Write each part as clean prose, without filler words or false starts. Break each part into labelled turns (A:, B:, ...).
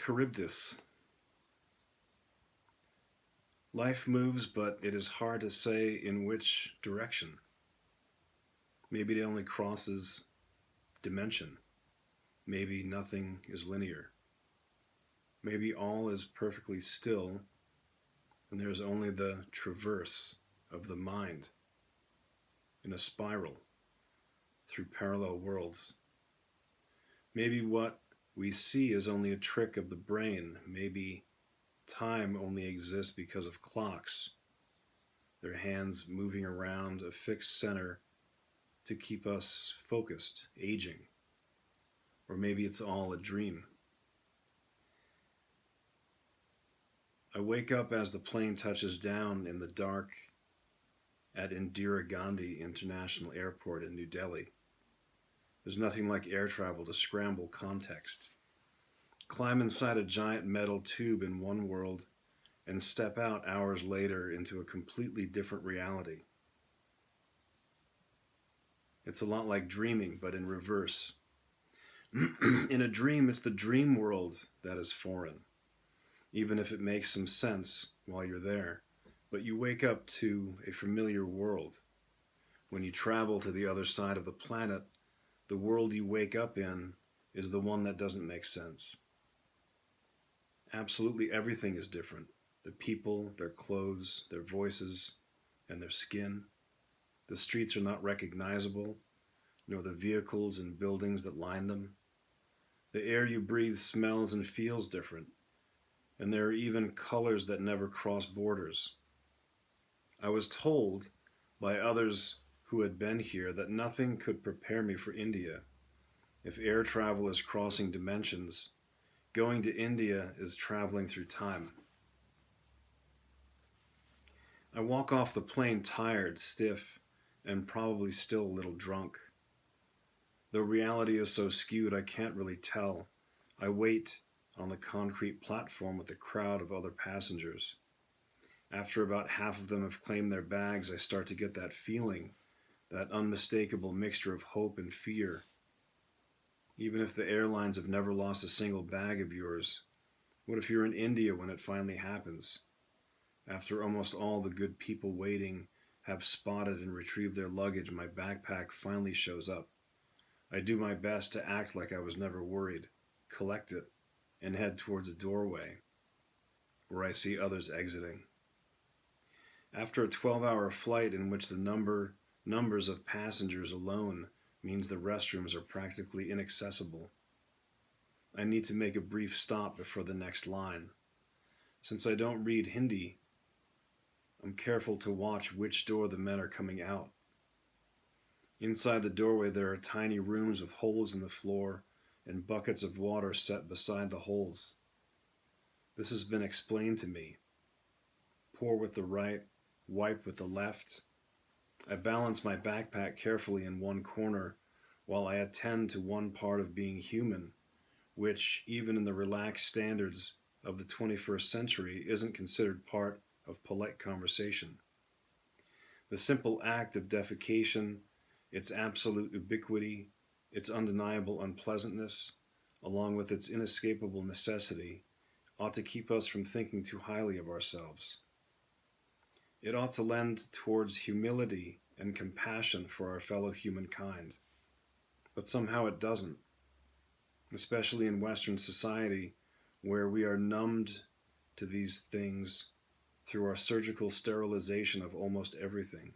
A: Charybdis. Life moves, but it is hard to say in which direction. Maybe it only crosses dimension. Maybe nothing is linear. Maybe all is perfectly still, and there is only the traverse of the mind in a spiral through parallel worlds. Maybe what we see is only a trick of the brain. Maybe time only exists because of clocks, their hands moving around a fixed center to keep us focused, aging. Or maybe it's all a dream. I wake up as the plane touches down in the dark at Indira Gandhi International Airport in New Delhi. There's nothing like air travel to scramble context. Climb inside a giant metal tube in one world and step out hours later into a completely different reality. It's a lot like dreaming, but in reverse. In a dream, it's the dream world that is foreign, even if it makes some sense while you're there. But you wake up to a familiar world. When you travel to the other side of the planet, the world you wake up in is the one that doesn't make sense. Absolutely everything is different. The people, their clothes, their voices, and their skin. The streets are not recognizable, nor the vehicles and buildings that line them. The air you breathe smells and feels different, and there are even colors that never cross borders. I was told by others who had been here that nothing could prepare me for India. If air travel is crossing dimensions, going to India is traveling through time. I walk off the plane tired, stiff, and probably still a little drunk. Though reality is so skewed, I can't really tell. I wait on the concrete platform with a crowd of other passengers. After about half of them have claimed their bags, I start to get that feeling, that unmistakable mixture of hope and fear. Even if the airlines have never lost a single bag of yours, what if you're in India when it finally happens? After almost all the good people waiting have spotted and retrieved their luggage, my backpack finally shows up. I do my best to act like I was never worried, collect it, and head towards a doorway where I see others exiting. After a 12-hour flight in which the numbers of passengers alone means the restrooms are practically inaccessible, I need to make a brief stop before the next line. Since I don't read Hindi, I'm careful to watch which door the men are coming out. Inside the doorway there are tiny rooms with holes in the floor and buckets of water set beside the holes. This has been explained to me. Pour with the right, wipe with the left. I balance my backpack carefully in one corner while I attend to one part of being human, which, even in the relaxed standards of the 21st century, isn't considered part of polite conversation. The simple act of defecation, its absolute ubiquity, its undeniable unpleasantness, along with its inescapable necessity, ought to keep us from thinking too highly of ourselves. It ought to lend towards humility and compassion for our fellow humankind. But somehow it doesn't, especially in Western society where we are numbed to these things through our surgical sterilization of almost everything.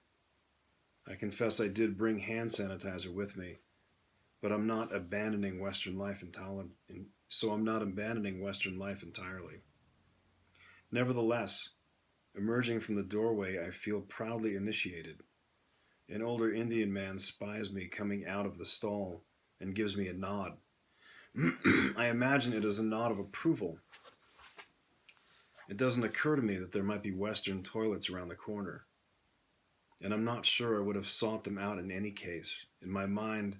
A: I confess I did bring hand sanitizer with me, but I'm not abandoning Western life entirely. Nevertheless, emerging from the doorway, I feel proudly initiated. An older Indian man spies me coming out of the stall and gives me a nod. I imagine it is a nod of approval. It doesn't occur to me that there might be Western toilets around the corner, and I'm not sure I would have sought them out in any case. In my mind,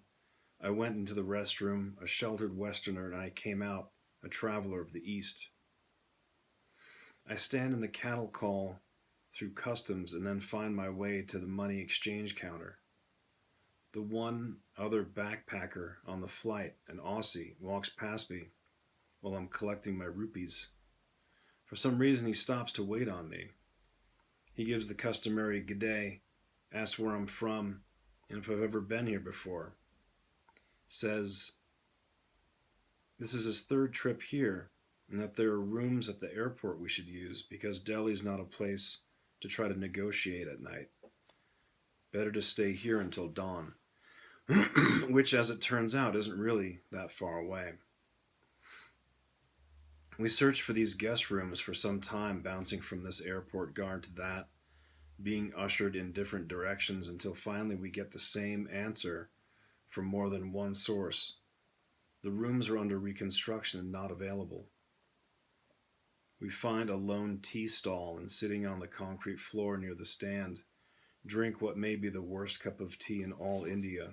A: I went into the restroom, a sheltered Westerner, and I came out, a traveler of the East. I stand in the cattle call through customs and then find my way to the money exchange counter. The one other backpacker on the flight, an Aussie, walks past me while I'm collecting my rupees. For some reason, he stops to wait on me. He gives the customary g'day, asks where I'm from, and if I've ever been here before. Says this is his third trip here, and that there are rooms at the airport we should use because Delhi's not a place to try to negotiate at night. Better to stay here until dawn, which, as it turns out, isn't really that far away. We search for these guest rooms for some time, bouncing from this airport guard to that, being ushered in different directions until finally we get the same answer from more than one source. The rooms are under reconstruction and not available. We find a lone tea stall and, sitting on the concrete floor near the stand, drink what may be the worst cup of tea in all India.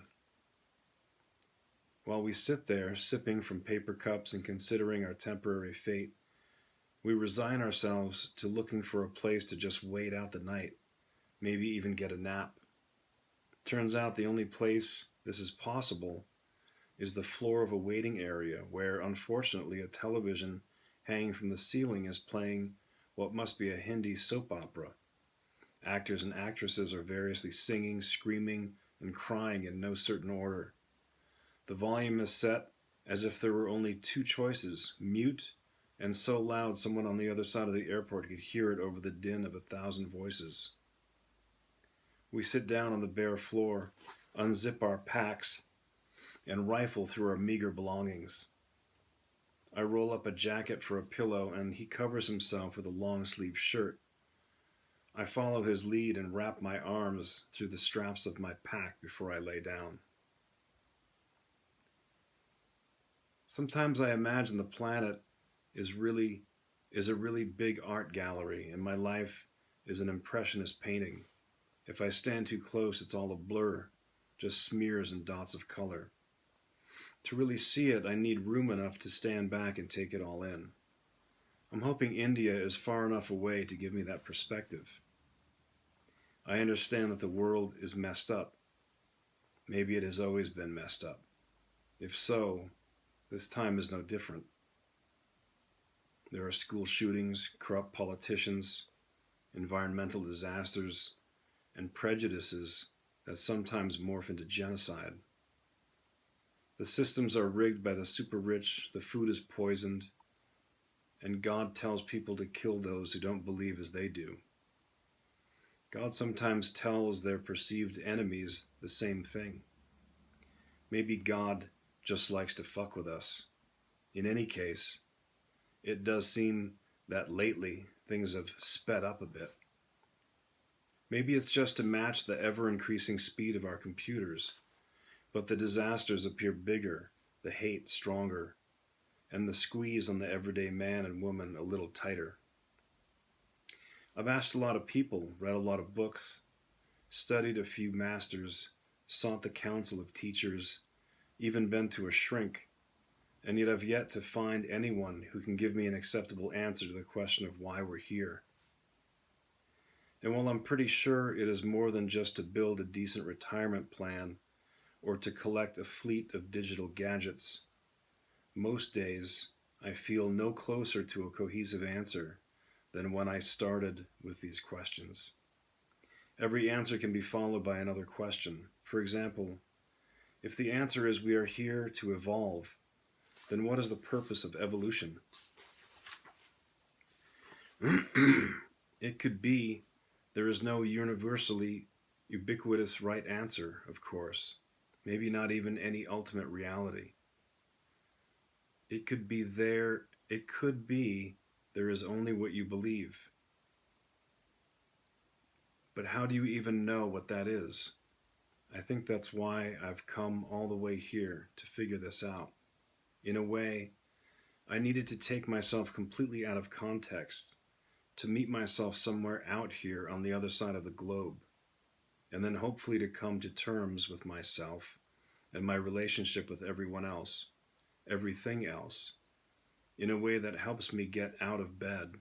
A: While we sit there, sipping from paper cups and considering our temporary fate, we resign ourselves to looking for a place to just wait out the night, maybe even get a nap. Turns out the only place this is possible is the floor of a waiting area where, unfortunately, a television hanging from the ceiling is playing what must be a Hindi soap opera. Actors and actresses are variously singing, screaming, and crying in no certain order. The volume is set as if there were only two choices, mute and so loud someone on the other side of the airport could hear it over the din of 1,000 voices. We sit down on the bare floor, unzip our packs, and rifle through our meager belongings. I roll up a jacket for a pillow, and he covers himself with a long-sleeved shirt. I follow his lead and wrap my arms through the straps of my pack before I lay down. Sometimes I imagine the planet is a really big art gallery, and my life is an impressionist painting. If I stand too close, it's all a blur, just smears and dots of color. To really see it, I need room enough to stand back and take it all in. I'm hoping India is far enough away to give me that perspective. I understand that the world is messed up. Maybe it has always been messed up. If so, this time is no different. There are school shootings, corrupt politicians, environmental disasters, and prejudices that sometimes morph into genocide. The systems are rigged by the super rich, the food is poisoned, and God tells people to kill those who don't believe as they do. God sometimes tells their perceived enemies the same thing. Maybe God just likes to fuck with us. In any case, it does seem that lately things have sped up a bit. Maybe it's just to match the ever-increasing speed of our computers, but the disasters appear bigger, the hate stronger, and the squeeze on the everyday man and woman a little tighter. I've asked a lot of people, read a lot of books, studied a few masters, sought the counsel of teachers, even been to a shrink, and yet I've yet to find anyone who can give me an acceptable answer to the question of why we're here. And while I'm pretty sure it is more than just to build a decent retirement plan or to collect a fleet of digital gadgets, most days I feel no closer to a cohesive answer than when I started with these questions. Every answer can be followed by another question. For example, if the answer is we are here to evolve, then what is the purpose of evolution? It could be there is no universally ubiquitous right answer, of course. Maybe not even any ultimate reality. It could be there is only what you believe. But how do you even know what that is? I think that's why I've come all the way here to figure this out. In a way, I needed to take myself completely out of context, to meet myself somewhere out here on the other side of the globe, and then hopefully to come to terms with myself and my relationship with everyone else, everything else, in a way that helps me get out of bed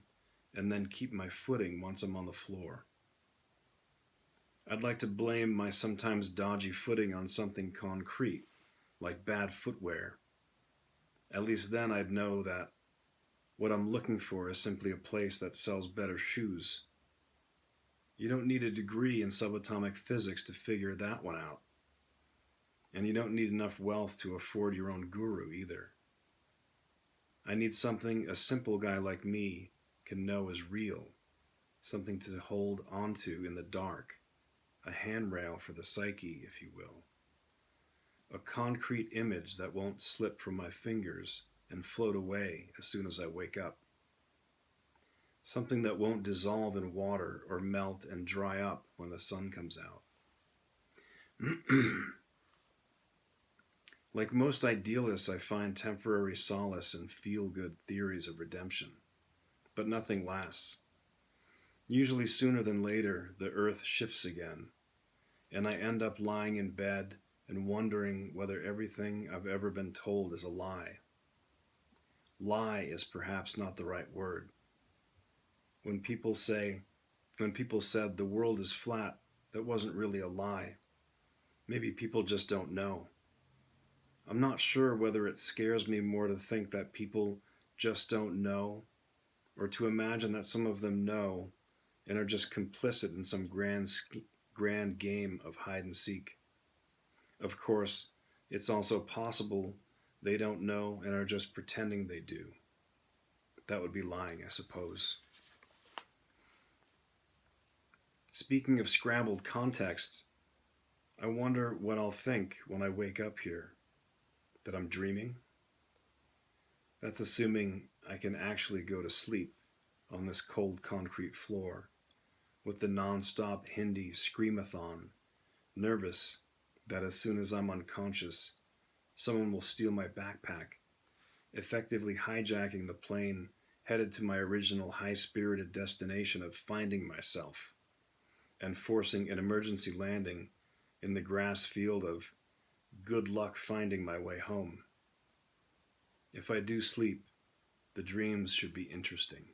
A: and then keep my footing once I'm on the floor. I'd like to blame my sometimes dodgy footing on something concrete, like bad footwear. At least then I'd know that What I'm looking for is simply a place that sells better shoes. You don't need a degree in subatomic physics to figure that one out. And you don't need enough wealth to afford your own guru either. I need something a simple guy like me can know is real, something to hold onto in the dark, a handrail for the psyche, if you will. A concrete image that won't slip from my fingers and float away as soon as I wake up. Something that won't dissolve in water or melt and dry up when the sun comes out. Like most idealists, I find temporary solace in feel-good theories of redemption, but nothing lasts. Usually sooner than later, the earth shifts again, and I end up lying in bed and wondering whether everything I've ever been told is a lie. Lie is perhaps not the right word. When people said the world is flat, that wasn't really a lie. Maybe people just don't know. I'm not sure whether it scares me more to think that people just don't know, or to imagine that some of them know and are just complicit in some grand game of hide and seek. Of course, it's also possible they don't know and are just pretending they do. That would be lying, I suppose. Speaking of scrambled context, I wonder what I'll think when I wake up here. That I'm dreaming? That's assuming I can actually go to sleep on this cold concrete floor with the non-stop Hindi screamathon, nervous that as soon as I'm unconscious, someone will steal my backpack, effectively hijacking the plane headed to my original high-spirited destination of finding myself and forcing an emergency landing in the grass field of good luck finding my way home. If I do sleep, the dreams should be interesting.